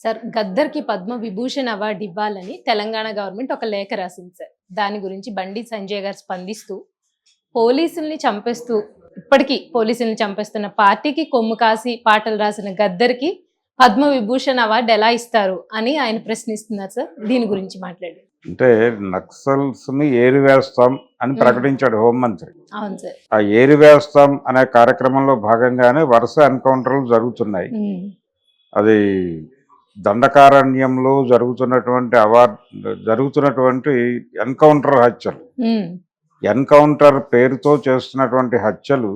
Sir గద్దర్కి Padma Vibhushan award ఇవ్వాలని Telangana government ఒక లేఖ రాసింది సార్. దాని గురించి బండి సంజయ్ గారు స్పందిస్తూ పోలీసుల్ని చంపేస్తూ ఇప్పటికీ పోలీసుల్ని చంపేస్తున్న పార్టీకి కొమ్ము కాసి పాటలు రాసిన గద్దర్కి పద్మ విభూషణ్ అవార్డు ఎలా ఇస్తారు అని ఆయన ప్రశ్నిస్తున్నారు సార్. దీని గురించి మాట్లాడారు. అంటే నక్సల్స్ ని ఏరివేస్తాం అని ప్రకటించాడు హోంమంత్రి. అవును సార్. ఆ ఏరివేస్తాం అనే కార్యక్రమంలో భాగంగానే వరుస ఎన్కౌంటర్లు జరుగుతున్నాయి. అది దండకారణ్యంలో జరుగుతున్నటువంటి ఎన్కౌంటర్ హత్యలు, ఎన్కౌంటర్ పేరుతో చేస్తున్నటువంటి హత్యలు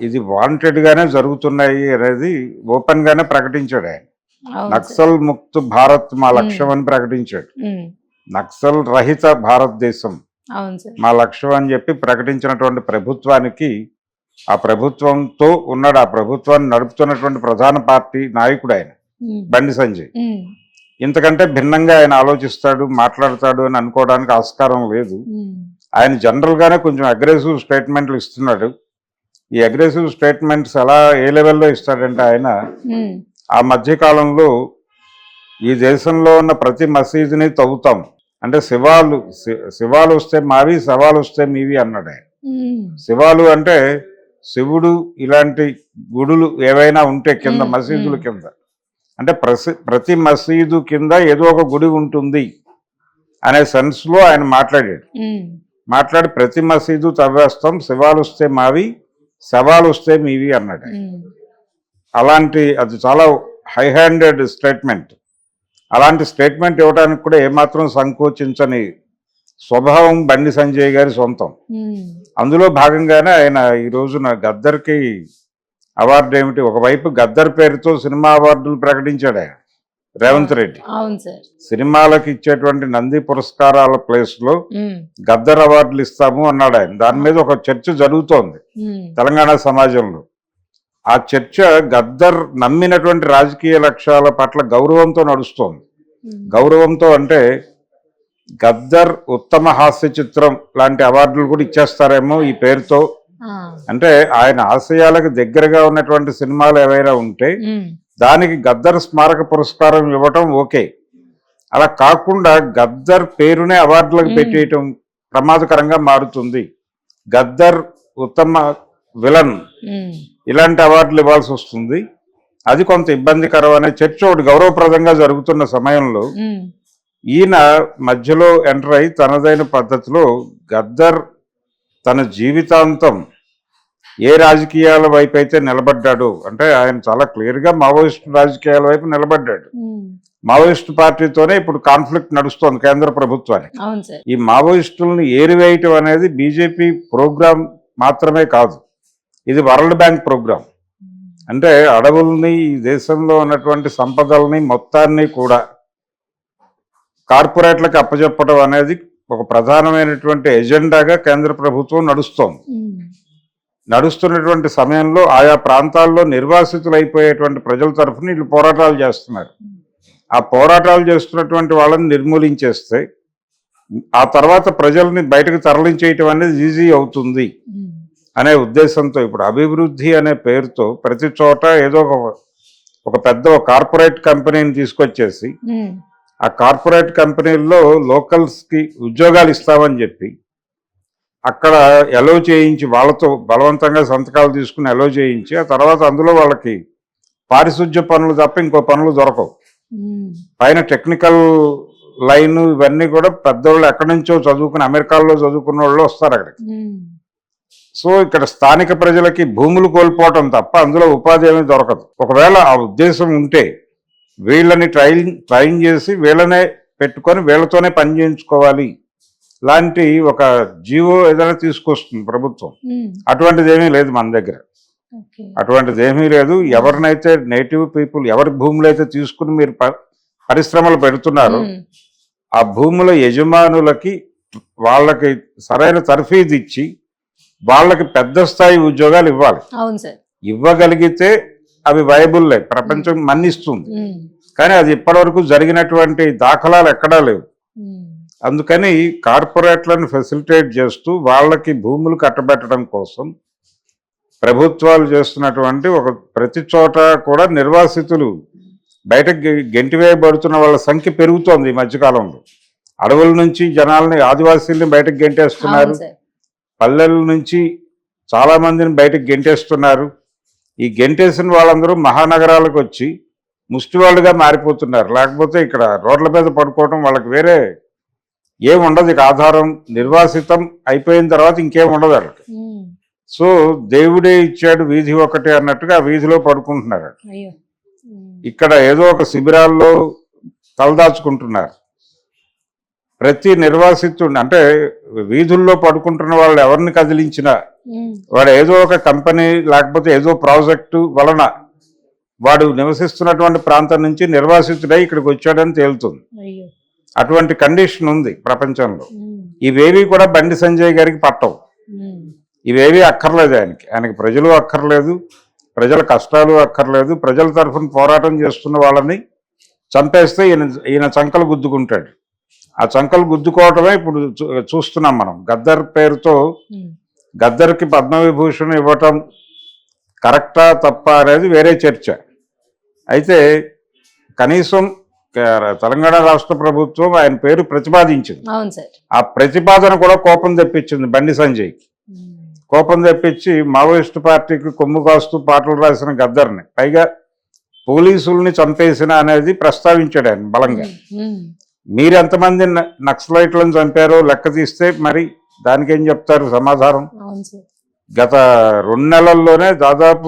ఇది వాంటెడ్ గానే జరుగుతున్నాయి అనేది ఓపెన్ గానే ప్రకటించాడు ఆయన. నక్సల్ ముక్త్ భారత్ మా లక్ష్యం అని ప్రకటించాడు. నక్సల్ రహిత భారతదేశం మా లక్ష్యం అని చెప్పి ప్రకటించినటువంటి ప్రభుత్వానికి, ఆ ప్రభుత్వంతో ఉన్నాడు, ఆ ప్రభుత్వాన్ని నడుపుతున్నటువంటి ప్రధాన పార్టీ నాయకుడు ఆయన బండి సంజయ్. ఇంతకంటే భిన్నంగా ఆయన ఆలోచిస్తాడు, మాట్లాడతాడు అని అనుకోవడానికి ఆస్కారం లేదు. ఆయన జనరల్ గానే కొంచెం అగ్రెసివ్ స్టేట్మెంట్లు ఇస్తున్నాడు. ఈ అగ్రెసివ్ స్టేట్మెంట్స్ ఎలా ఏ లెవెల్లో ఇస్తాడంటే ఆయన ఆ మధ్య కాలంలో ఈ దేశంలో ఉన్న ప్రతి మసీదుని తవ్వుతాం అంటే శివాలు వస్తే మావి, శవాలు వస్తే మీవి అన్నాడు ఆయన. శివాలు అంటే శివుడు ఇలాంటి గుడులు ఏవైనా ఉంటే కింద మసీదుల కింద, అంటే ప్రతి మసీదు కింద ఏదో ఒక గుడి ఉంటుంది అనే సెన్స్ లో ఆయన మాట్లాడి ప్రతి మసీదు తవ్వేస్తాం, శివాలు వస్తే మావి, శవాలు వస్తే మీవి అన్నాడు. అది చాలా హై హ్యాండెడ్ స్టేట్మెంట్. అలాంటి స్టేట్మెంట్ ఇవ్వడానికి కూడా ఏమాత్రం సంకోచించని స్వభావం బండి సంజయ్ గారి సొంతం. అందులో భాగంగానే ఆయన ఈ రోజున గద్దర్కి అవార్డు ఏమిటి, ఒకవైపు గద్దర్ పేరుతో సినిమా అవార్డులు ప్రకటించాడు ఆయన రేవంత్ రెడ్డి. సినిమాలకు ఇచ్చేటువంటి నంది పురస్కారాల ప్లేస్ లో గద్దర్ అవార్డులు ఇస్తాము అన్నాడు ఆయన. దాని మీద ఒక చర్చ జరుగుతోంది తెలంగాణ సమాజంలో. ఆ చర్చ గద్దర్ నమ్మినటువంటి రాజకీయ లక్ష్యాల పట్ల గౌరవంతో నడుస్తోంది. గౌరవంతో అంటే గద్దర్ ఉత్తమ హాస్య చిత్రం లాంటి అవార్డులు కూడా ఇచ్చేస్తారేమో ఈ పేరుతో. అంటే ఆయన ఆశయాలకు దగ్గరగా ఉన్నటువంటి సినిమాలు ఏవైనా ఉంటే దానికి గద్దర్ స్మారక పురస్కారం ఇవ్వటం ఓకే. అలా కాకుండా గద్దర్ పేరునే అవార్డులకు పెట్టేయటం ప్రమాదకరంగా మారుతుంది. గద్దర్ ఉత్తమ విలన్ ఇలాంటి అవార్డులు ఇవ్వాల్సి వస్తుంది. అది కొంత ఇబ్బందికరం అనే చర్చ ఒకటి గౌరవప్రదంగా జరుగుతున్న సమయంలో ఈయన మధ్యలో ఎంటర్ అయి తనదైన పద్ధతిలో గద్దర్ తన జీవితాంతం ఏ రాజకీయాల వైపు అయితే నిలబడ్డాడు అంటే ఆయన చాలా క్లియర్ గా మావోయిస్టు రాజకీయాల వైపు నిలబడ్డాడు. మావోయిస్టు పార్టీతోనే ఇప్పుడు కాన్ఫ్లిక్ట్ నడుస్తోంది కేంద్ర ప్రభుత్వానికి. ఈ మావోయిస్టులను ఏరివేయటం అనేది బీజేపీ ప్రోగ్రాం మాత్రమే కాదు, ఇది వరల్డ్ బ్యాంక్ ప్రోగ్రాం. అంటే అడవుల్ని, ఈ దేశంలో ఉన్నటువంటి సంపదల్ని మొత్తాన్ని కూడా కార్పొరేట్లకు అప్పచెప్పడం అనేది ఒక ప్రధానమైనటువంటి ఎజెండాగా కేంద్ర ప్రభుత్వం నడుస్తున్నటువంటి సమయంలో ఆయా ప్రాంతాల్లో నిర్వాసితులైపోయేటువంటి ప్రజల తరఫున వీళ్ళు పోరాటాలు చేస్తున్నారు. ఆ పోరాటాలు చేస్తున్నటువంటి వాళ్ళని నిర్మూలించేస్తే ఆ తర్వాత ప్రజల్ని బయటకు తరలించేయటం అనేది ఈజీ అవుతుంది అనే ఉద్దేశంతో ఇప్పుడు అభివృద్ధి అనే పేరుతో ప్రతి చోట ఏదో ఒక పెద్ద కార్పొరేట్ కంపెనీని తీసుకొచ్చేసి ఆ కార్పొరేట్ కంపెనీల్లో లోకల్స్ కి ఉద్యోగాలు ఇస్తామని చెప్పి అక్కడ ఎలో చేయించి వాళ్ళతో బలవంతంగా సంతకాలు తీసుకుని ఎలో చేయించి ఆ తర్వాత అందులో వాళ్ళకి పారిశుధ్య పనులు తప్ప ఇంకో పనులు దొరకవు. పైన టెక్నికల్ లైన్ ఇవన్నీ కూడా పెద్దవాళ్ళు ఎక్కడి నుంచో చదువుకుని అమెరికాలో చదువుకున్న వాళ్ళు వస్తారు అక్కడికి. సో ఇక్కడ స్థానిక ప్రజలకి భూములు కోల్పోవటం తప్ప అందులో ఉపాధి ఏమీ దొరకదు. ఒకవేళ ఆ ఉద్దేశం ఉంటే వీళ్ళని ట్రైన్ చేసి వీళ్ళనే పెట్టుకొని వీళ్ళతోనే పని చేయించుకోవాలి లాంటి ఒక జీవో ఏదైనా తీసుకొస్తుంది ప్రభుత్వం. అటువంటిది ఏమీ లేదు మన దగ్గర, అటువంటిది ఏమీ లేదు. ఎవరినైతే నేటివ్ పీపుల్ ఎవరి భూములు అయితే తీసుకుని మీరు పరిశ్రమలు పెడుతున్నారో ఆ భూముల యజమానులకి వాళ్ళకి సరైన తర్ఫీదు ఇచ్చి వాళ్ళకి పెద్ద స్థాయి ఉద్యోగాలు ఇవ్వాలి. ఇవ్వగలిగితే అవి వైబుల్లే, ప్రపంచం మన్నిస్తుంది. కానీ అది ఇప్పటివరకు జరిగినటువంటి దాఖలాలు ఎక్కడా లేవు. అందుకని కార్పొరేట్లను ఫెసిలిటేట్ చేస్తూ వాళ్ళకి భూములు కట్టబెట్టడం కోసం ప్రభుత్వాలు చేస్తున్నటువంటి ప్రతి చోట కూడా నిర్వాసితులు బయటకు గెంటివేయబడుతున్న వాళ్ళ సంఖ్య పెరుగుతోంది ఈ మధ్యకాలంలో. అడవుల నుంచి జనాల్ని, ఆదివాసీల్ని బయటకు గెంటేస్తున్నారు. అవును సార్. పల్లెల నుంచి చాలా మందిని బయటకు గెంటేస్తున్నారు. ఈ గెంటేసిన వాళ్ళందరూ మహానగరాలకు వచ్చి ముష్టివాళ్ళుగా మారిపోతున్నారు. లేకపోతే ఇక్కడ రోడ్ల మీద పడుకోవడం, వాళ్ళకి వేరే ఏముండదు. ఇక ఆధారం నిర్వాసితం అయిపోయిన తర్వాత ఇంకేం ఉండదు వాళ్ళకి. సో దేవుడే ఇచ్చాడు వీధి ఒకటి అన్నట్టుగా ఆ వీధిలో పడుకుంటున్నారు. అయ్యో. ఇక్కడ ఏదో ఒక శిబిరాల్లో తలదాచుకుంటున్నారు. ప్రతి నిర్వాసితుడిని, అంటే వీధుల్లో పడుకుంటున్న వాళ్ళు ఎవరిని కదిలించినా వాడు ఏదో ఒక కంపెనీ లేకపోతే ఏదో ప్రాజెక్టు వలన వాడు నివసిస్తున్నటువంటి ప్రాంతం నుంచి నిర్వాసితుడై ఇక్కడికి వచ్చాడని తేలుతుంది. అయ్యో. అటువంటి కండిషన్ ఉంది ప్రపంచంలో. ఇవేవి కూడా బండి సంజయ్ గారికి పట్టవు. ఇవేవి అక్కర్లేదు ఆయనకి ప్రజలు అక్కర్లేదు, ప్రజల కష్టాలు అక్కర్లేదు. ప్రజల తరఫున పోరాటం చేస్తున్న వాళ్ళని చంపేస్తే ఈయన చంకలు గుద్దుకుంటాడు. ఆ చంకలు గుద్దుకోవటమే ఇప్పుడు చూస్తున్నాం మనం. గద్దర్ పేరుతో గద్దర్కి పద్మవిభూషణ్ ఇవ్వటం కరెక్టా తప్ప అనేది వేరే చర్చ. అయితే కనీసం తెలంగాణ రాష్ట్ర ప్రభుత్వం ఆయన పేరు ప్రతిపాదించింది. అవును సార్. ఆ ప్రతిపాదన కూడా కోపం తెప్పించింది బండి సంజయ్కి. కోపం తెప్పించి మావోయిస్టు పార్టీకి కొమ్ము కాస్తూ పాటలు రాసిన గద్దర్ని, పైగా పోలీసుల్ని చంపేసిన అనేది ప్రస్తావించాడు ఆయన బలంగా. మీరు ఎంతమంది నక్సలైట్లను చంపారో లెక్క తీస్తే మరి దానికేం చెప్తారు సమాధానం? అవును సార్. గత 2 నెలల్లోనే దాదాపు